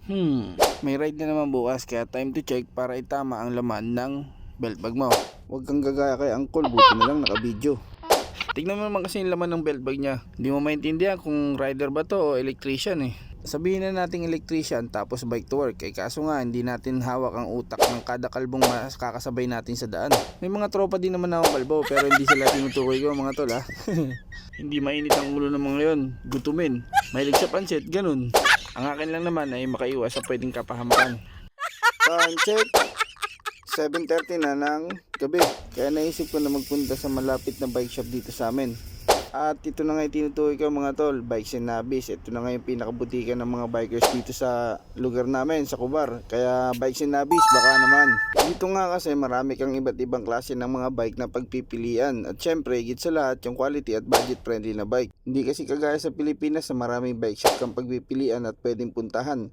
May ride na naman bukas kaya time to check para itama ang laman ng belt bag mo. Huwag kang gagaya kay Uncle, buti na lang naka-video. Tignan mo naman kasi yung laman ng belt bag niya. Hindi mo maintindihan kung rider ba to o electrician eh. Sabihin na nating electrician tapos bike to work. Kaso nga hindi natin hawak ang utak ng kada kalbong kakasabay natin sa daan. May mga tropa din naman ako kalbo pero hindi sila tinutukoy ko mga tol ha. Hindi mainit ang ulo ng mga yon. Gutumin. Mahilig sa pansit, ganun. Ang akin lang naman ay makaiwas sa pwedeng kapahamakan. Time check. 7:30 na ng gabi. Kaya naisip ko na magpunta sa malapit na bike shop dito sa amin. At ito na nga yung tinutukoy ko mga tol, Bikes and Nabis. Ito na nga yung pinakabutikan ng mga bikers dito sa lugar namin, sa Kubar. Kaya Bikes and Nabis, baka naman. Dito nga kasi marami kang iba't ibang klase ng mga bike na pagpipilian. At syempre, higit sa lahat, yung quality at budget friendly na bike. Hindi kasi kagaya sa Pilipinas na maraming bike shop kang pagpipilian at pwedeng puntahan.